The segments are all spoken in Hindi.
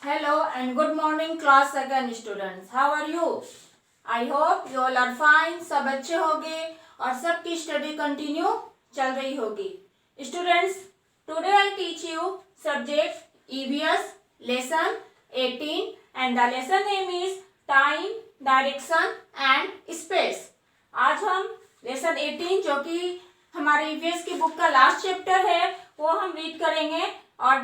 Hello and good morning class second students. How are you? I hope you all are fine. सब अच्छे होंगे और सबकी स्टडी कंटिन्यू चल रही होगी. Students, today I teach you subject EVS lesson 18 and the lesson name is time, direction and space. आज हम lesson 18 जो कि हमारे EVS की बुक का लास्ट चैप्टर है वो हम रीड करेंगे और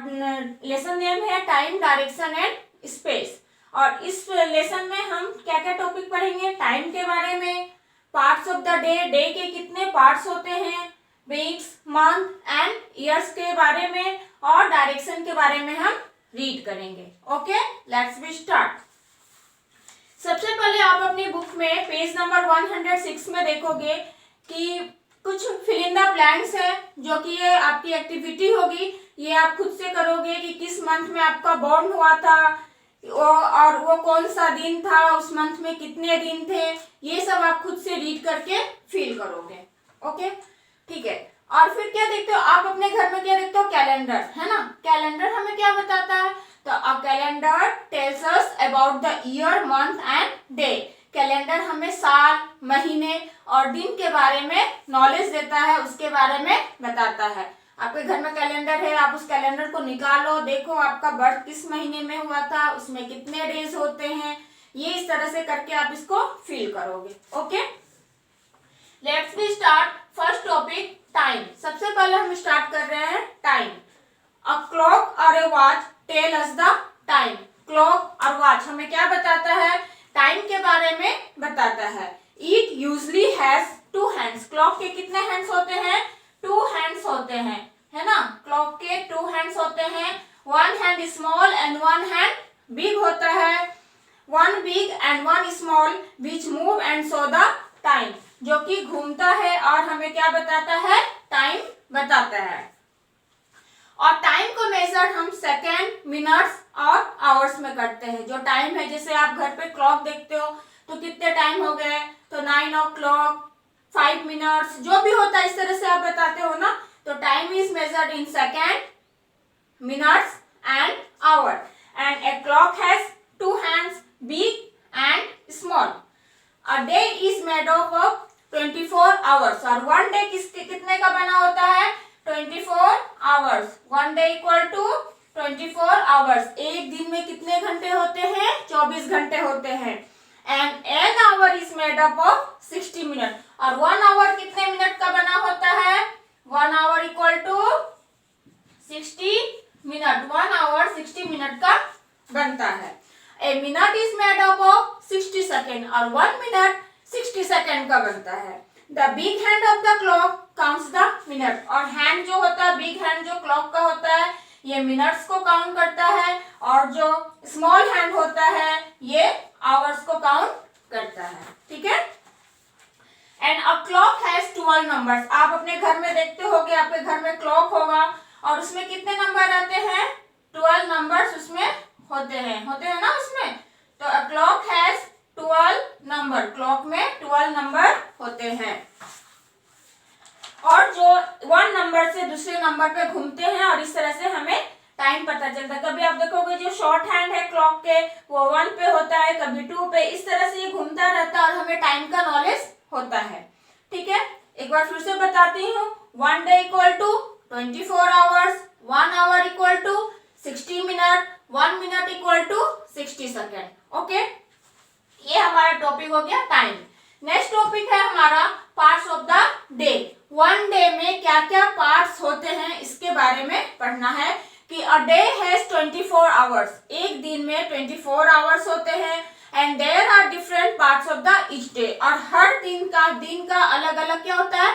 लेसन नेम है टाइम, डायरेक्शन एंड स्पेस. और इस लेसन में हम क्या क्या टॉपिक पढ़ेंगे? टाइम के बारे में, parts of the day, day के कितने पार्ट्स होते हैं, वीक्स, मंथ एंड ईयर्स के बारे में और डायरेक्शन के बारे में हम रीड करेंगे. Okay, let's be start. सबसे पहले आप अपनी बुक में पेज नंबर 106 में देखोगे कि कुछ फिल इन द ब्लैंक्स है जो कि ये आपकी एक्टिविटी होगी. ये आप खुद से करोगे कि किस मंथ में आपका बॉर्न हुआ था और वो कौन सा दिन था, उस मंथ में कितने दिन थे, ये सब आप खुद से रीड करके फील करोगे. ओके, ठीक है. और फिर क्या देखते हो आप अपने घर में? क्या देखते हो? कैलेंडर, है ना. कैलेंडर हमें क्या बताता है? तो a calendar tells us about the year, month and day. Calendar हमें साल, महीने और दिन के बारे में नॉलेज देता है, उसके बारे में बताता है. आपके घर में कैलेंडर है, आप उस कैलेंडर को निकालो, देखो आपका बर्थ किस महीने में हुआ था, उसमें कितने डेज होते हैं, ये इस तरह से करके आप इसको फील करोगे. Okay, let's be start. First topic time. सबसे पहले हम स्टार्ट कर रहे हैं टाइम. अ क्लॉक और a watch tell us the time. Clock और वॉच हमें क्या बताता है? टाइम के बारे में बताता है. It usually has 2 hands. Clock के कितने हैंड्स होते हैं? 2 हैंड्स होते हैं, है ना. क्लॉक के 2 हैंड्स होते हैं. 1 hand small and 1 hand big होता है. 1 big and 1 small which move and show the time. जो कि घूमता है और हमें क्या बताता है? टाइम बताता है. और टाइम को मेजर हम सेकेंड, मिनट्स और आवर्स में करते हैं. जो टाइम है, जैसे आप घर पे क्लॉक देखते हो तो कितने टाइम हो गए, तो 9 o'clock, 5 मिनट्स, जो भी होता है इस तरह से आप बताते हो ना. तो time is measured in second, minutes and hour. And a clock has 2 hands, big and small. A day is made of 24 hours. और 1 डे कितने का बना होता है? 24 hours. 1 day equal to 24 hours. एक दिन में कितने घंटे होते हैं? 24 घंटे होते हैं. And N hour is made up of 60 minute. और 1 आवर कितने मिनट का बना होता है? 1 hour equal to 60 minute. 1 hour 60 minute का बनता है. A minute is made up of 60 second. और 1 मिनट 60 सेकेंड का बनता है. The big hand of the clock counts the minute. और हैंड जो होता है, बिग हैंड जो क्लॉक का होता है, ये मिनट्स को काउंट करता है. और जो स्मॉल हैंड होता है ये आवर्स को काउंट करता है. ठीक है. And a clock has 12 numbers. आप अपने घर में देखते होगे, आपके घर में क्लॉक होगा और उसमें कितने नंबर आते हैं? 12 नंबर्स उसमें होते हैं ना उसमें. तो a clock has 12 number. Clock में 12 नंबर होते हैं. और जो 1 नंबर से दूसरे नंबर पे घूमते हैं और इस तरह से हमें टाइम पता चलता है. कभी आप देखोगे जो शॉर्ट हैंड है क्लॉक के वो 1 पे होता है, कभी 2 पे. इस तरह से ये घूमता रहता है और हमें टाइम का नॉलेज होता है. ठीक है, एक बार फिर से बताती हूँ. 1 day equal to 24 hours. 1 hour equal to 60 minute. 1 minute equal to 60 second. Okay, ये हमारा टॉपिक हो गया टाइम. नेक्स्ट टॉपिक है हमारा parts of the day. 1 day में क्या क्या पार्ट्स होते हैं इसके बारे में पढ़ना है. कि अ डे हैज 24 आवर्स. एक दिन में 24 आवर्स होते हैं. And there are different parts of the each day. और हर दिन का अलग अलग क्या होता है?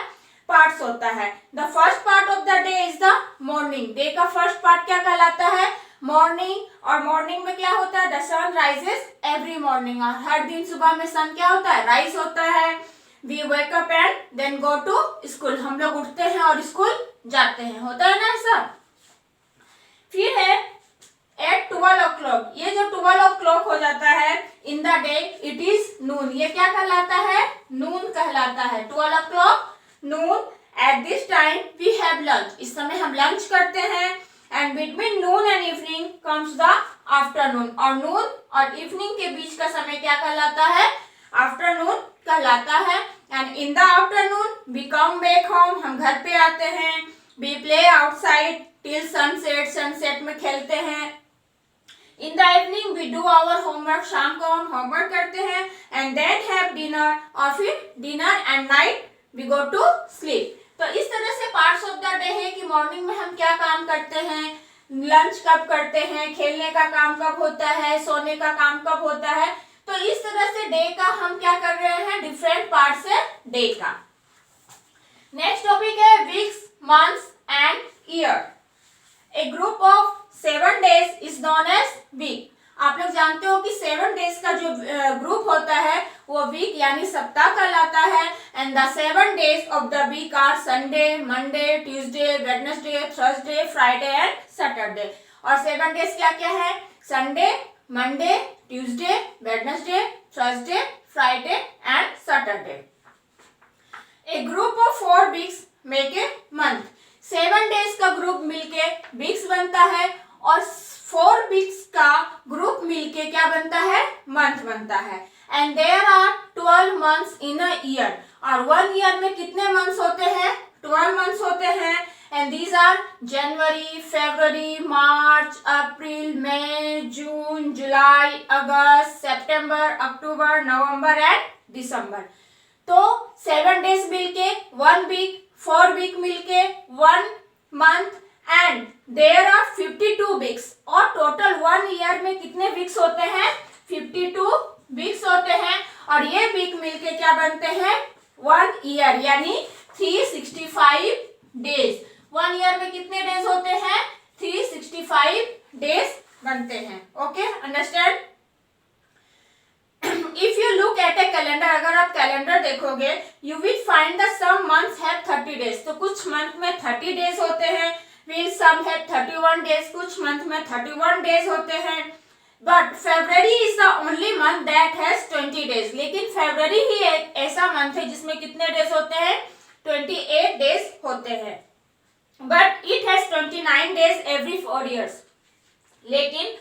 पार्ट्स होता है. The first part of the day is the morning. Day का फर्स्ट पार्ट क्या कहलाता है? मॉर्निंग. और मॉर्निंग में क्या होता है? The sun rises every morning. और हर दिन सुबह में सन क्या होता है? राइज होता है. We wake up and then go to school. हम लोग उठते हैं और स्कूल जाते हैं. होता है ना ऐसा. फिर है एट 12 o'clock. ये जो 12 o'clock हो जाता है in the day it is noon. ये क्या कहलाता है? नून कहलाता है. 12 o'clock noon. At this time we have lunch. इस समय हम लंच करते हैं. And between noon and evening comes the afternoon, और नून और इवनिंग के बीच का समय क्या कहलाता है? आफ्टरनून कहलाता है। And in the afternoon we come back home, हम घर पे आते हैं। We play outside till sunset, sunset में खेलते हैं। In the evening we do our homework, शाम को हम होमवर्क करते हैं। एंड देन हैव डिनर, और फिर dinner, and night we go to sleep. तो इस तरह से पार्ट्स ऑफ द डे है कि मॉर्निंग में हम क्या काम करते हैं, लंच कब करते हैं, खेलने का काम कब होता है, सोने का काम कब होता है। तो इस तरह से डे का हम क्या कर रहे हैं, डिफरेंट पार्ट्स है डे का। नेक्स्ट टॉपिक है weeks, months and year. A group of 7 days is known as week. आप लोग जानते हो कि 7 days का जो ग्रुप होता है वो वीक यानी सप्ताह कहलाता है। And the 7 days of the week are Sunday, Monday, Tuesday, Wednesday, Thursday, Friday and Saturday. और 7 days क्या क्या है? Sunday, Monday, Tuesday, Wednesday, Thursday, Friday and Saturday. A group of 4 weeks make a month. 7 days का ग्रुप मिलके वीक्स बनता है, और 4 weeks का ग्रुप मिलके क्या बनता है? मंथ बनता है। And there are 12 months in a year, और 1 ईयर में कितने मंथ्स होते हैं? 12 months होते हैं। And these are January, February, March, April, May, June, July, August, September, October, November and December. तो 7 days मिलके 1 week, 4 week मिलके 1 month, and there are 52 weeks। और टोटल 1 ईयर में कितने वीक्स होते हैं? 52 वीक्स होते हैं। और ये वीक मिलके क्या बनते हैं? 1 ईयर यानी 365 डेज। 1 ईयर में कितने डेज होते हैं? 365 डेज बनते हैं। Okay, understand? If you look at a calendar, अगर आप कैलेंडर देखोगे, you will find the some months have 30 days। तो कुछ मंथ में 30 days होते हैं। विल सम हैव 31 days, कुछ मंथ में 31 days होते हैं। But February is the only month that has 20 days। लेकिन फरवरी ही एक ऐसा मंथ है जिसमें कितने डेज होते हैं? 28 days होते हैं। But it has 29 days every 4 years। लेकिन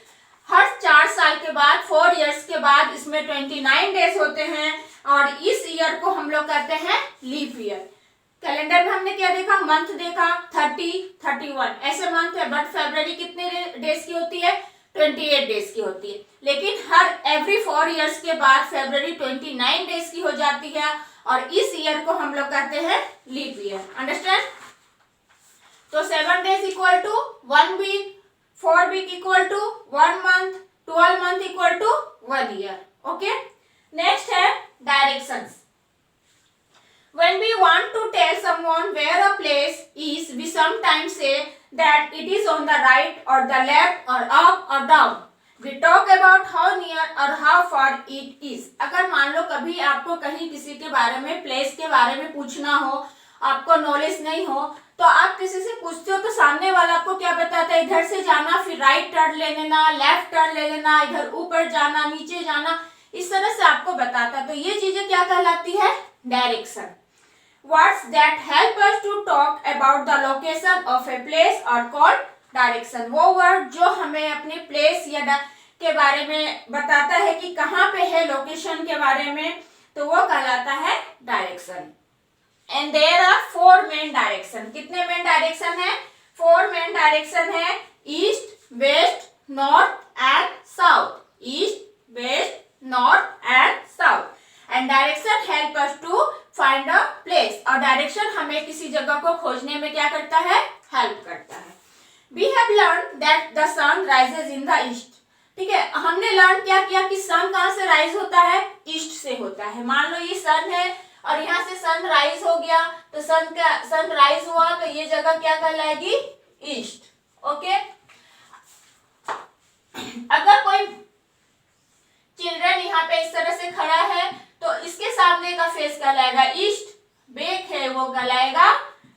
हर 4 साल के बाद, 4 years के बाद इसमें 29 days होते हैं। और इस ईयर को हम लोग कहते हैं लीप ईयर। कैलेंडर में हमने क्या देखा? मंथ देखा 30, 31 ऐसे मंथ है। बट फरवरी कितने डेज की होती है? 28 days की होती है। लेकिन हर एवरी 4 years के बाद फरवरी 29 days की हो जाती है, और इस ईयर को हम लोग कहते हैं लीप ईयर। अंडरस्टैंड? तो 7 days equal to 1 week, 4 week equal to 1 month, 12 month equal to 1 year। Okay, next है directions. When we want to tell someone where a place is, we sometimes say that it is on the right or the left or up or down. We talk about how near or how far it is. अगर मान लो कभी आपको कहीं किसी के बारे में, प्लेस के बारे में पूछना हो, आपको नॉलेज नहीं हो, तो आप किसी से पूछते हो तो सामने वाला आपको क्या बताता है? इधर से जाना, फिर राइट टर्न ले लेना, लेफ्ट टर्न ले लेना, इधर ऊपर जाना, नीचे जाना, इस तरह से आपको बताता है। तो ये चीजें क्या कहलाती है? Direction. Words that help us to talk about the location of a place are called direction। वो वर्ड जो हमें अपने प्लेस या के बारे में बताता है कि कहाँ पे है, लोकेशन के बारे में, तो वो कहलाता है direction. And there are 4 main direction. कितने मेन डायरेक्शन है? 4 मेन डायरेक्शन है। East, west, north and south. East, west, north and south. And direction help us to find a place. और डायरेक्शन हमें किसी जगह को खोजने में क्या करता है? हेल्प करता है। We have learn that the sun rises in the east. ठीक है, हमने लर्न क्या किया कि सन कहाँ से राइज होता है? ईस्ट से होता है। मान लो ये सन है और यहाँ से सन राइज हो गया, तो सन राइज हुआ तो ये जगह क्या कहलाएगी? ईस्ट। ओके, अगर कोई चिल्ड्रन यहाँ पे इस तरह से खड़ा है तो इसके सामने का फेस कहलाएगा ईस्ट, बैक है वो कहलाएगा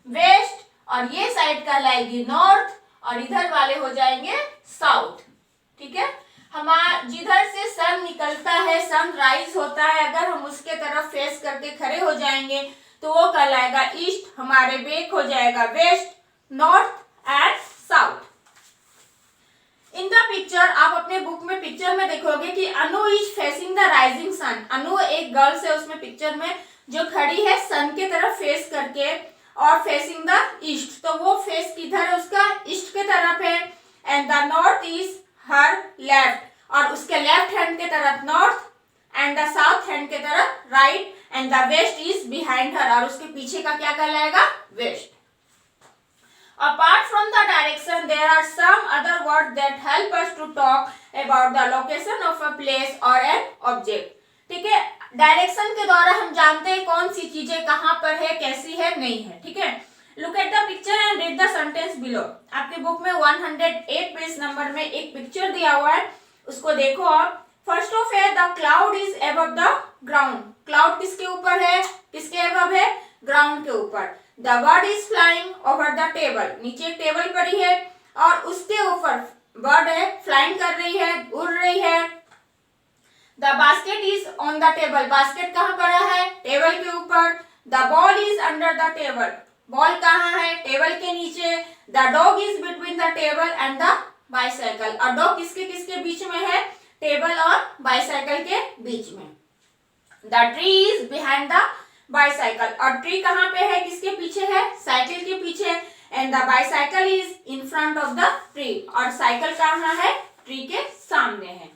वेस्ट, और ये साइड कहलाएगी नॉर्थ, और इधर वाले हो जाएंगे साउथ। ठीक है, हमारा जिधर से सन निकलता है, सन राइज होता है, अगर हम उसके तरफ फेस करके खड़े हो जाएंगे तो वो कहलाएगा ईस्ट, हमारे बैक हो जाएगा west, north and south. In the picture, आप अपने पिक्चर में देखोगे कि Anu is facing the rising sun. Anu एक गर्ल्स है उसमें पिक्चर में जो खड़ी है सन के तरफ फेस करके और फेसिंग द ईस्ट, तो वो फेस किधर है उसका, ईस्ट के तरफ है। And the north is her left, और उसके लेफ्ट हैंड के तरफ north and the south hand के तरफ right and the west is behind her, और उसके पीछे का क्या कहलाएगा, west. Apart from the direction, there are some other words that help us to talk about the location of a place or an object. ठीक है, डायरेक्शन के द्वारा हम जानते हैं कौन सी चीजें कहाँ पर है, कैसी है, नहीं है। ठीक है, look at the picture and read the sentence below. आपके बुक में 108 पेज नंबर में एक पिक्चर दिया हुआ है, उसको देखो आप। फर्स्ट ऑफ है the cloud is above the ground. Cloud किसके ऊपर है, किसके अबव है, ग्राउंड के ऊपर। The bird is flying over the table, नीचे एक टेबल पड़ी है और उसके ऊपर बर्ड है, फ्लाइंग कर रही है, उड़ रही है। The basket is on the table, basket कहाँ पड़ा है, टेबल के ऊपर। The ball is under the table, ball कहाँ है, टेबल के नीचे। The dog is between the table and the bicycle, और डॉग किसके किसके बीच में है, टेबल और बाईसाइकिल के बीच में। The tree is behind the bicycle, और ट्री कहाँ पे है, किसके पीछे है, साइकिल के पीछे। And the bicycle is in front of the tree, और साइकिल कहाँ है, ट्री के सामने है।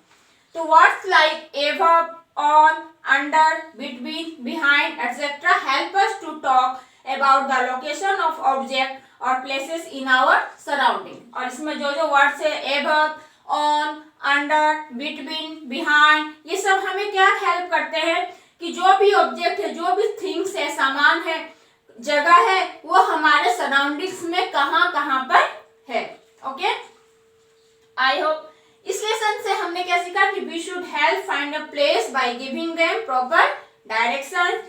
तो words like above, on, under, between, behind etcetera help us to talk about the location of object और प्लेसेस इन आवर सराउंडिंग। और इसमें जो जो वर्ड्स है above, on, under, between, behind, ये सब हमें क्या हेल्प करते हैं कि जो भी ऑब्जेक्ट है, जो भी थिंग्स है, सामान है, जगह है, वो हमारे सराउंडिंग्स में कहाँ कहाँ पर है। ओके, आई होप इस लेसन से हमने क्या सीखा कि we should help find a place by giving them proper direction.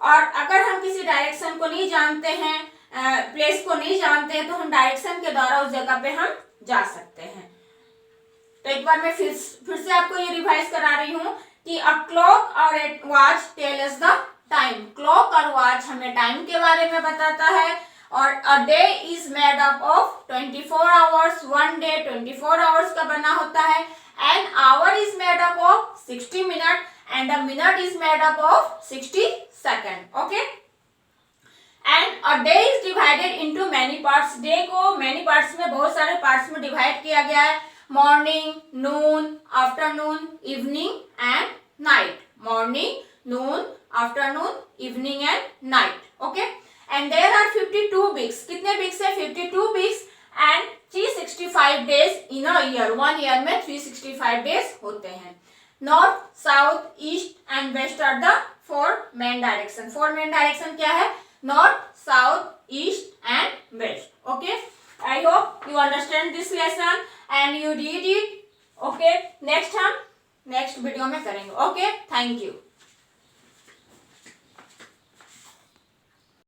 और अगर हम किसी डायरेक्शन को नहीं जानते हैं, प्लेस को नहीं जानते हैं, तो हम डायरेक्शन के द्वारा उस जगह पे हम जा सकते हैं। तो एक बार मैं फिर से आपको ये रिवाइज करा रही हूँ कि अ क्लॉक और a watch tell us the time. Clock और वॉच हमें टाइम के बारे में बताता है। और a day is made up of 24 hours, one day 24 hours का बना होता है। An hour is made up of 60 minute and a minute is made up of 60 second. Okay, and a day is divided into many parts. Day को मैनी पार्ट्स में, बहुत सारे पार्ट्स में डिवाइड किया गया है। Morning, noon, afternoon, evening and night. Morning, noon, afternoon, evening and night. Okay, and there are 52 weeks. कितने वीक्स है, 52 weeks and 365 days in a year. One year में 365 डेज होते हैं। North, south, east and west are the 4 main direction. 4 main direction क्या है, north, south, east and west. Okay, I hope you understand this lesson and you read it. Okay, next हम next वीडियो में करेंगे. Okay, thank you.